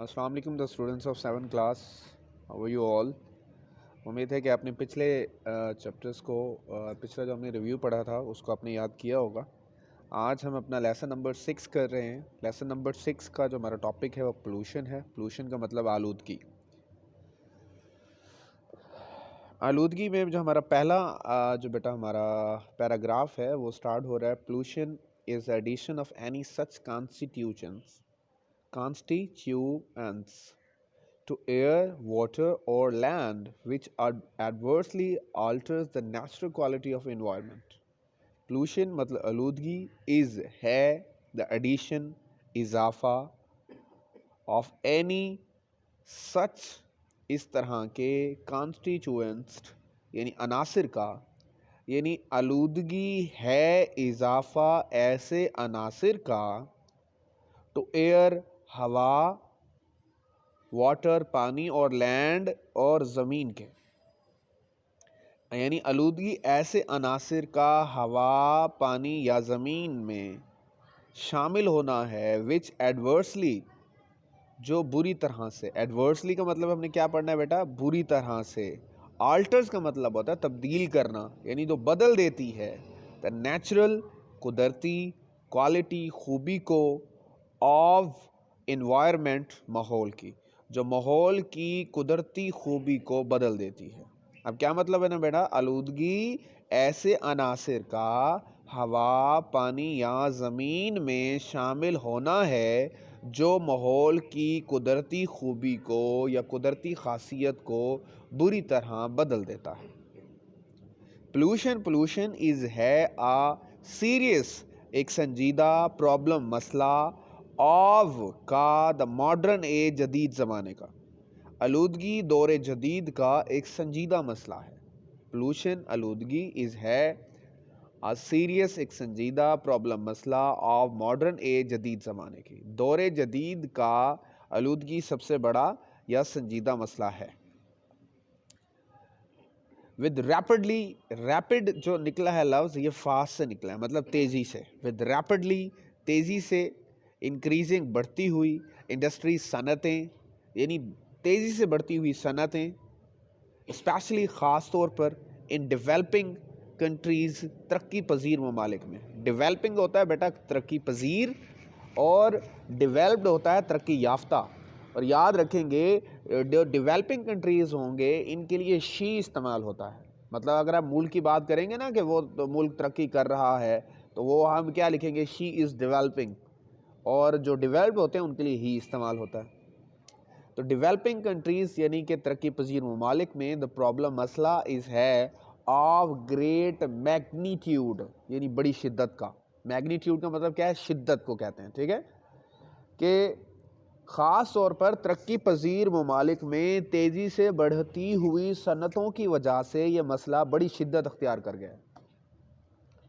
السلام علیکم the students of 7 class. How are you all? امید ہے کہ آپ نے پچھلے چیپٹرس کو پچھلا جو ہم نے ریویو پڑھا تھا اس کو آپ نے یاد کیا ہوگا. آج ہم اپنا لیسن نمبر 6 کر رہے ہیں. لیسن نمبر 6 کا جو ہمارا ٹاپک ہے وہ پولوشن ہے. پولوشن کا مطلب آلودگی. آلودگی میں جو ہمارا پہلا جو بیٹا ہمارا پیراگراف ہے وہ سٹارٹ ہو رہا ہے. Pollution is addition of any such constituents to air, water or land which adversely alters the natural quality of environment. Pollution مطلب آلودگی is ہے the addition اضافہ of any such اس طرح کے constituents یعنی عناصر کا، یعنی آلودگی ہے اضافہ ایسے عناصر کا to air ہوا، واٹر پانی اور لینڈ اور زمین کے، یعنی آلودگی ایسے عناصر کا ہوا، پانی یا زمین میں شامل ہونا ہے which adversely جو بری طرح سے، adversely کا مطلب ہم نے کیا پڑھنا ہے بیٹا؟ بری طرح سے. alters کا مطلب ہوتا ہے تبدیل کرنا، یعنی جو بدل دیتی ہے the natural قدرتی quality خوبی کو of environment ماحول کی، جو ماحول کی قدرتی خوبی کو بدل دیتی ہے. اب کیا مطلب ہے نا بیٹا؟ آلودگی ایسے عناصر کا ہوا، پانی یا زمین میں شامل ہونا ہے جو ماحول کی قدرتی خوبی کو یا قدرتی خاصیت کو بری طرح بدل دیتا ہے. پولوشن از ہے سیریس ایک سنجیدہ پرابلم مسئلہ آف کا دا ماڈرن ایج جدید زمانے کا. آلودگی دور جدید کا ایک سنجیدہ مسئلہ ہے. پولوشن آلودگی از ہے سیریس ایک سنجیدہ پرابلم مسئلہ آف ماڈرن ایج جدید زمانے کی. دور جدید کا آلودگی سب سے بڑا یا سنجیدہ مسئلہ ہے. with rapidly rapid جو نکلا ہے لفظ یہ فاسٹ سے نکلا ہے، مطلب تیزی سے. with rapidly تیزی سے، انکریزنگ بڑھتی ہوئی، انڈسٹری صنعتیں یعنی تیزی سے بڑھتی ہوئی صنعتیں، اسپیشلی خاص طور پر ان ڈیولپنگ کنٹریز ترقی پذیر ممالک میں. ڈیولپنگ ہوتا ہے بیٹا ترقی پذیر اور ڈیولپڈ ہوتا ہے ترقی یافتہ. اور یاد رکھیں گے جو ڈیولپنگ کنٹریز ہوں گے ان کے لیے شی استعمال ہوتا ہے. مطلب اگر آپ ملک کی بات کریں گے نا کہ وہ ملک ترقی کر رہا ہے تو وہ ہم کیا لکھیں گے؟ شی از ڈیولپنگ. اور جو ڈیولپڈ ہوتے ہیں ان کے لیے ہی استعمال ہوتا ہے. تو ڈیولپنگ کنٹریز یعنی کہ ترقی پذیر ممالک میں دا پرابلم مسئلہ از ہے آف گریٹ میگنیٹیوڈ یعنی بڑی شدت کا. میگنیٹیوڈ کا مطلب کیا ہے؟ شدت کو کہتے ہیں. ٹھیک ہے کہ خاص طور پر ترقی پذیر ممالک میں تیزی سے بڑھتی ہوئی صنعتوں کی وجہ سے یہ مسئلہ بڑی شدت اختیار کر گیا ہے.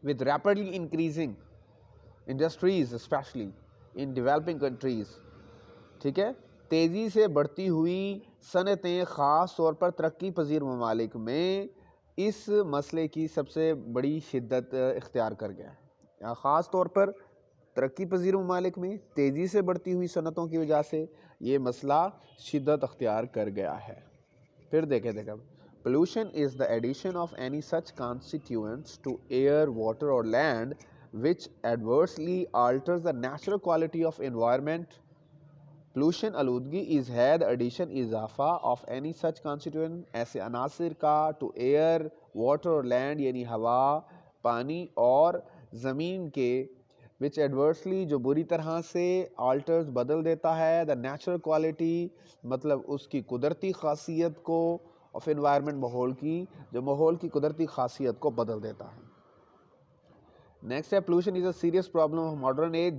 with rapidly increasing industries especially in developing countries. ٹھیک ہے، تیزی سے بڑھتی ہوئی صنعتیں خاص طور پر ترقی پذیر ممالک میں اس مسئلے کی سب سے بڑی شدت اختیار کر گیا ہے. خاص طور پر ترقی پذیر ممالک میں تیزی سے بڑھتی ہوئی صنعتوں کی وجہ سے یہ مسئلہ شدت اختیار کر گیا ہے. پھر دیکھیں pollution is the addition of any such constituents to air, water or land which adversely alters the natural quality of environment. pollution آلودگی is ہے the addition اضافہ of any such constituent ایسے عناصر کا to air, water or land یعنی ہوا، پانی اور زمین کے which adversely جو بری طرح سے alters بدل دیتا ہے the natural quality مطلب اس کی قدرتی خاصیت کو of environment ماحول کی، جو ماحول کی قدرتی خاصیت کو بدل دیتا ہے. نیکسٹ ہے pollution is a serious problem of modern age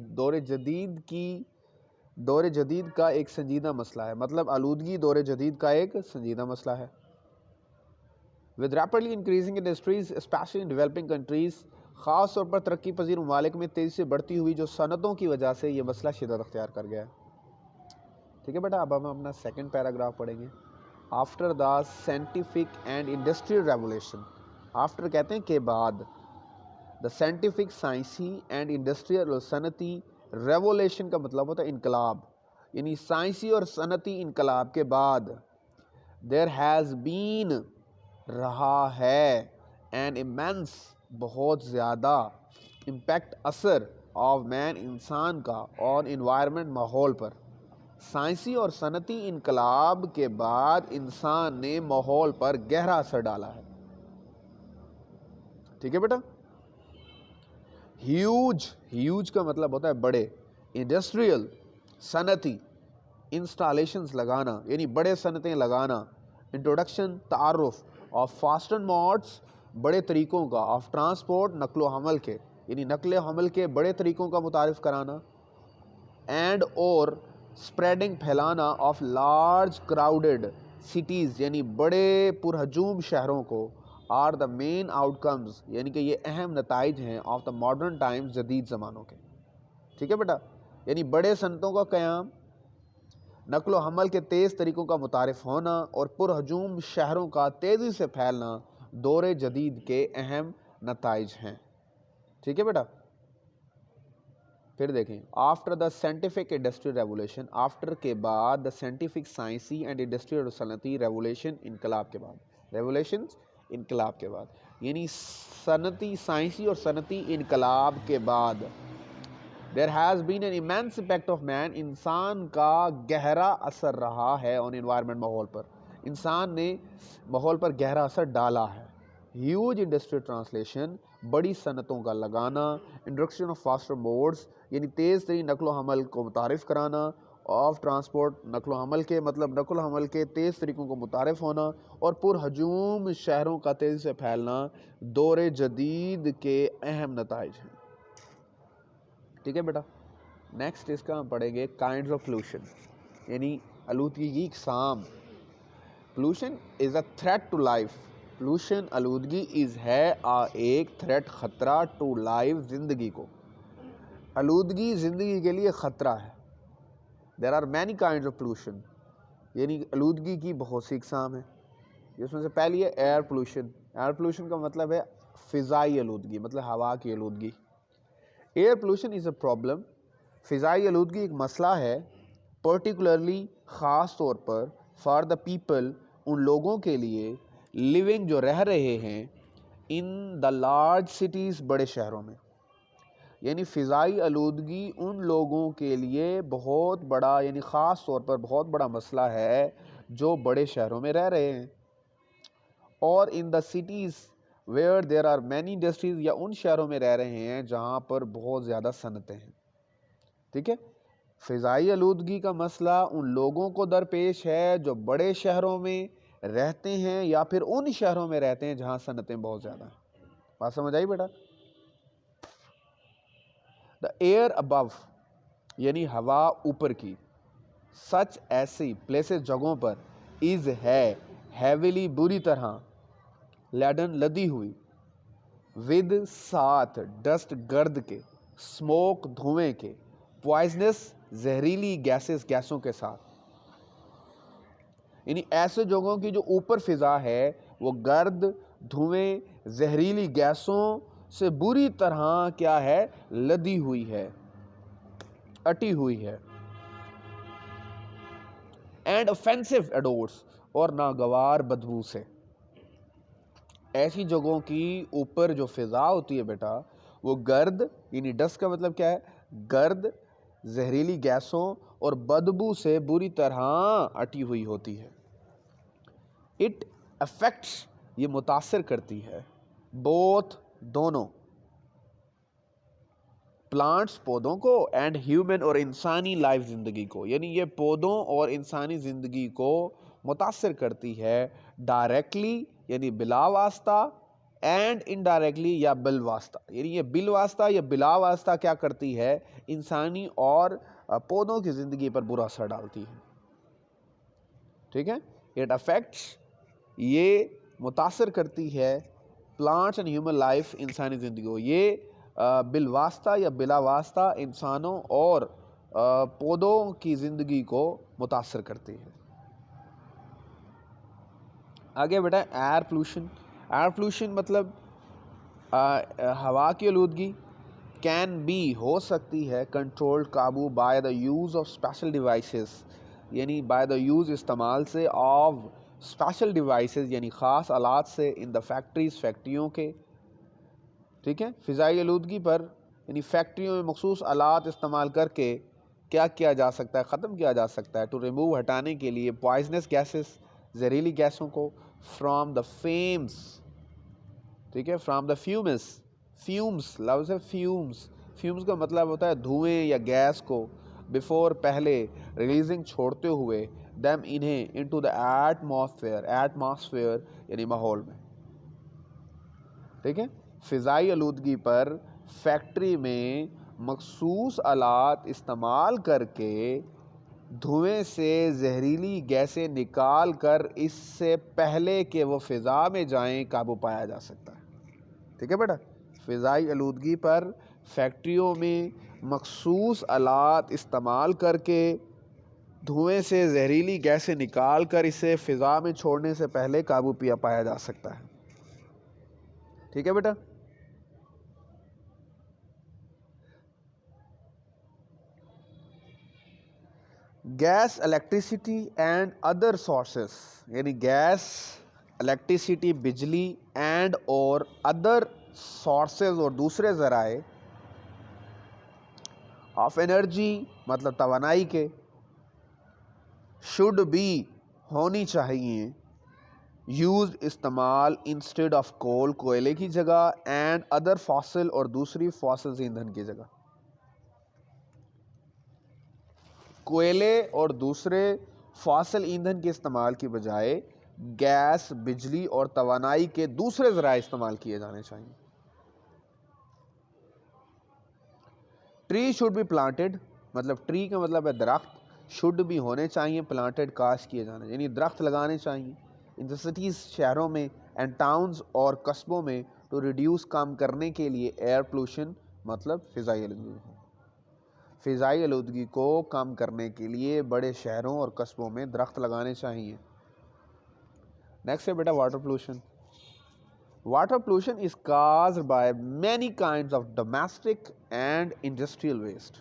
دور جدید کا ایک سنجیدہ مسئلہ ہے. مطلب آلودگی دور جدید کا ایک سنجیدہ مسئلہ ہے. with rapidly increasing industries especially in developing countries خاص طور پر ترقی پذیر ممالک میں تیزی سے بڑھتی ہوئی جو صنعتوں کی وجہ سے یہ مسئلہ شدت اختیار کر گیا ہے. ٹھیک ہے بیٹا، اب ہم اپنا سیکنڈ پیراگراف پڑھیں گے. After the scientific and industrial revolution. After کہتے ہیں کہ بعد، دا سائنٹیفک سائنسی اینڈ انڈسٹریل صنعتی، ریولیوشن کا مطلب ہوتا ہے انقلاب یعنی سائنسی اور صنعتی انقلاب کے بعد there has been رہا ہے an immense بہت زیادہ امپیکٹ اثر of man انسان کا اور environment ماحول پر. سائنسی اور صنعتی انقلاب کے بعد انسان نے ماحول پر گہرا اثر ڈالا ہے. ٹھیک ہے بیٹا. ہیوج کا مطلب ہوتا ہے بڑے. انڈسٹریل صنعتی انسٹالیشنز لگانا یعنی بڑے صنعتیں لگانا. انٹروڈکشن تعارف آف فاسٹر موڈس بڑے طریقوں کا. آف ٹرانسپورٹ نقل و حمل کے یعنی نقل و حمل کے بڑے طریقوں کا متعارف کرانا. اینڈ اور اسپریڈنگ پھیلانا آف لارج کراؤڈڈ سٹیز یعنی بڑے پرہجوم شہروں کو. آر دا مین آؤٹ کمز یعنی کہ یہ اہم نتائج ہیں آف دا ماڈرن ٹائمز جدید زمانوں کے. ٹھیک ہے بیٹا. یعنی بڑے صنعتوں کا قیام, نقل و حمل کے تیز طریقوں کا متعارف ہونا اور پرہجوم شہروں کا تیزی سے پھیلنا دور جدید کے اہم نتائج ہیں. ٹھیک ہے بیٹا. پھر دیکھیں after the scientific industrial revolution. After کے بعد دا سائنٹیفک سائنسی اینڈ انڈسٹریل اور صنعتی ریولوشن انقلاب کے بعد. ریولوشنز انقلاب کے بعد یعنی صنعتی سائنسی اور صنعتی انقلاب کے بعد there has been an immense impact of man انسان کا گہرا اثر رہا ہے on environment ماحول پر. انسان نے ماحول پر گہرا اثر ڈالا ہے. ہیوج انڈسٹریل ٹرانسلیشن بڑی صنعتوں کا لگانا. انٹروڈکشن آف فاسٹر موڈس یعنی تیز ترین نقل و حمل کو متعارف کرانا. آف ٹرانسپورٹ نقل و حمل کے مطلب نقل و حمل کے تیز طریقوں کو متعارف ہونا اور پرہجوم شہروں کا تیزی سے پھیلنا دور جدید کے اہم نتائج ہیں. ٹھیک ہے بیٹا. نیکسٹ اس کا ہم پڑھیں گے کائنڈز آف پولوشن یعنی آلودگی کی اقسام. Pollution is a threat to life. Pollution آلودگی ہے ایک تھریٹ خطرہ ٹو لائف زندگی کو. آلودگی زندگی کے لیے خطرہ ہے. There are many kinds of pollution یعنی آلودگی کی بہت سی اقسام ہیں. جس میں سے پہلی ہے ایئر پولوشن. ایئر پولوشن کا مطلب ہے فضائی آلودگی مطلب ہوا کی آلودگی. Air pollution is a problem. فضائی آلودگی ایک مسئلہ ہے پرٹیکولرلی خاص طور پر فار دا پیپل ان لوگوں کے لیے لیونگ جو رہ رہے ہیں ان دا لارج سٹیز بڑے شہروں میں. یعنی فضائی آلودگی ان لوگوں کے لیے بہت بڑا یعنی خاص طور پر بہت بڑا مسئلہ ہے جو بڑے شہروں میں رہ رہے ہیں. اور in the cities where there are many industries یا ان شہروں میں رہ رہے ہیں جہاں پر بہت زیادہ صنعتیں ہیں. ٹھیک ہے. فضائی آلودگی کا مسئلہ ان لوگوں کو درپیش ہے جو بڑے شہروں میں رہتے ہیں یا پھر ان شہروں میں رہتے ہیں جہاں صنعتیں بہت زیادہ ہیں. بات سمجھ آئی بیٹا. دا ایئر ابو یعنی ہوا اوپر کی. سچ ایسی پلیسز جگہوں پر از ہے ہیویلی بری طرح لیڈن لدی ہوئی. ود ساتھ ڈسٹ گرد کے. اسموک دھوئیں کے. پوائزنس زہریلی گیسوں کے ساتھ. یعنی ایسے جگہوں کی جو اوپر فضا ہے وہ گرد دھوئیں زہریلی گیسوں سے بری طرح کیا ہے لدی ہوئی ہے اٹی ہوئی ہے. اینڈ offensive odors اور ناگوار بدبو سے. ایسی جگہوں کی اوپر جو فضا ہوتی ہے بیٹا وہ گرد یعنی ڈسٹ کا مطلب کیا ہے گرد زہریلی گیسوں اور بدبو سے بری طرح اٹی ہوئی ہوتی ہے. اٹ افیکٹس یہ متاثر کرتی ہے بوتھ دونوں پلانٹس پودوں کو اینڈ ہیومن اور انسانی لائف زندگی کو. یعنی یہ پودوں اور انسانی زندگی کو متاثر کرتی ہے ڈائریکٹلی یعنی بلا واسطہ اینڈ انڈائریکٹلی یا بالواسطہ. یعنی یہ بالواسطہ یا بلا واسطہ کیا کرتی ہے انسانی اور پودوں کی زندگی پر برا اثر ڈالتی ہے. ٹھیک ہے. اٹ افیکٹس یہ متاثر کرتی ہے پلانٹس اینڈ ہیومن لائف انسانی زندگی کو. یہ بالواسطہ یا بلا واسطہ انسانوں اور پودوں کی زندگی کو متاثر کرتی ہے. آگے بیٹا ایئر پولوشن. ایئر پولوشن مطلب ہوا کی آلودگی کین بی ہو سکتی ہے کنٹرول قابو by the use of special devices یعنی بائی دا یوز استعمال سے آف اسپیشل ڈیوائسز یعنی خاص آلات سے ان دا فیکٹریز فیکٹریوں کے. ٹھیک ہے, فضائی آلودگی پر یعنی فیکٹریوں میں مخصوص آلات استعمال کر کے کیا کیا جا سکتا ہے, ختم کیا جا سکتا ہے, ٹو ریموو ہٹانے کے لیے پوائزنس گیسز زہریلی گیسوں کو, فرام دا فیمز. ٹھیک ہے, فرام دا فیومس لفظ ہے فیومس کا مطلب ہوتا ہے دھوئیں یا گیس کو, بیفور پہلے, ریلیزنگ چھوڑتے ہوئے, دیم انہیں انٹو دا ایٹماسفیئر یعنی ماحول میں. ٹھیک ہے, فضائی آلودگی پر فیکٹری میں مخصوص آلات استعمال کر کے دھوئیں سے زہریلی گیسیں نکال کر اس سے پہلے کہ وہ فضا میں جائیں قابو پایا جا سکتا ہے. ٹھیک ہے بیٹا, فضائی آلودگی پر فیکٹریوں میں مخصوص آلات استعمال کر کے دھوئیں سے زہریلی گیسیں نکال کر اسے فضا میں چھوڑنے سے پہلے قابو پایا جا سکتا ہے. ٹھیک ہے بیٹا. Gas, electricity and other sources یعنی گیس, الیکٹریسٹی بجلی اینڈ اور ادر سورسز اور دوسرے ذرائع آف انرجی مطلب توانائی کے, شوڈ بی ہونی چاہیے, یوز استعمال انسٹیڈ آف کول کوئلے کی جگہ, اینڈ ادر فاسل اور دوسری فاسل ایندھن کی جگہ. کوئلے اور دوسرے فاسل ایندھن کے استعمال کی بجائے گیس, بجلی اور توانائی کے دوسرے ذرائع استعمال کیے جانے چاہیے. ٹری شوڈ بی پلانٹڈ مطلب ٹری کا مطلب ہے درخت, شوڈ بھی ہونے چاہیے, پلانٹڈ کاشت کیے جانے یعنی درخت لگانے چاہیے. ان دا سٹیز شہروں میں, اینڈ ٹاؤنز اور قصبوں میں, ٹو ریڈیوس کام کرنے کے لیے ایئر پولوشن مطلب فضائی آلودگی. فضائی آلودگی کو کم کرنے کے لیے بڑے شہروں اور قصبوں میں درخت لگانے چاہیے. نیکسٹ ہے بیٹا water pollution. Water pollution is caused by many kinds of domestic and industrial waste.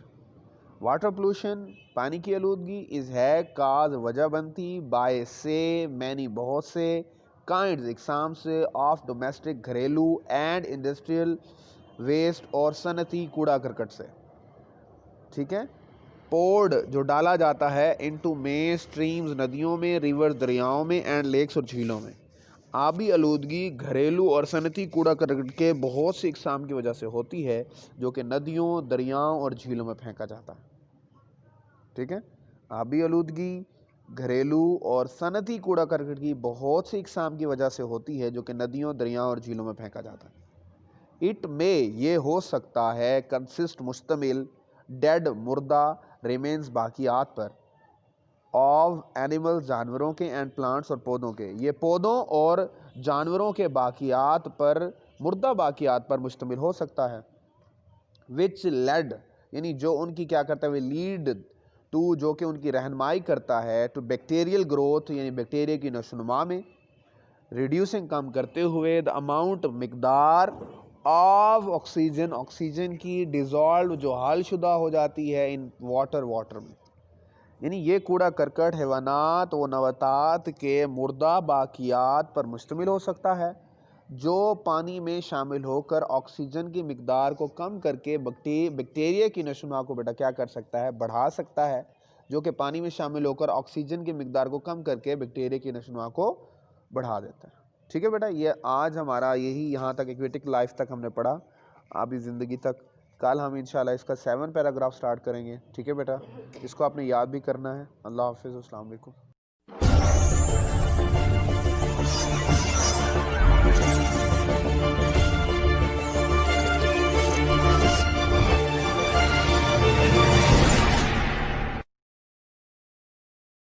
Water pollution پانی کی آلودگی ہے کاز وجہ بنتی بائی سے مینی بہت سے کائنڈز اقسام سے آف ڈومیسٹک گھریلو اینڈ انڈسٹریل ویسٹ اور صنعتی کوڑا کرکٹ سے. ٹھیک ہے, پورڈ جو ڈالا جاتا ہے انٹو میں اسٹریمز ندیوں میں, ریورز دریاؤں میں, اینڈ لیکس اور جھیلوں میں. آبی آلودگی گھریلو اور صنعتی کوڑا کرکٹ کے بہت سی اقسام کی وجہ سے ہوتی ہے جو کہ ندیوں, دریاؤں اور جھیلوں میں پھینکا جاتا ہے. ٹھیک ہے, آبی آلودگی گھریلو اور صنعتی کوڑا کرکٹ کی بہت سی اقسام کی وجہ سے ہوتی ہے جو کہ ندیوں, دریاؤں اور جھیلوں میں پھینکا جاتا ہے. اٹ میں یہ ہو سکتا ہے کنسسٹ مشتمل ڈیڈ مردہ ریمینز باقیات پر, آف اینیمل جانوروں کے, اینڈ پلانٹس اور پودوں کے. یہ پودوں اور جانوروں کے باقیات پر, مردہ باقیات پر مشتمل ہو سکتا ہے. وچ لیڈ یعنی جو ان کی کیا کرتا ہے, لیڈ ٹو جو کہ ان کی رہنمائی کرتا ہے, ٹو بیکٹیریل گروتھ یعنی بیکٹیریا کی نشوونما میں, ریڈیوسنگ کم کرتے ہوئے دا اماؤنٹ مقدار آف آکسیجن, آکسیجن کی ڈیزالو جو حال شدہ ہو جاتی ہے ان واٹر میں. یعنی یہ کوڑا کرکٹ حیوانات و نباتات کے مردہ باقیات پر مشتمل ہو سکتا ہے جو پانی میں شامل ہو کر آکسیجن کی مقدار کو کم کر کے بیکٹیریا کی نشوونما کو بیٹا کیا کر سکتا ہے, بڑھا سکتا ہے, جو کہ پانی میں شامل ہو کر آکسیجن کی مقدار کو کم کر کے بیکٹیریا کی نشوونما کو بڑھا دیتا ہے. ٹھیک ہے بیٹا, یہ آج ہمارا یہی یہاں تک ایکویٹک لائف تک ہم نے پڑھا, آبی زندگی تک. کل ہم انشاءاللہ اس کا 7 پیراگراف سٹارٹ کریں گے. ٹھیک ہے بیٹا, اس کو آپ نے یاد بھی کرنا ہے. اللہ حافظ, السلام علیکم.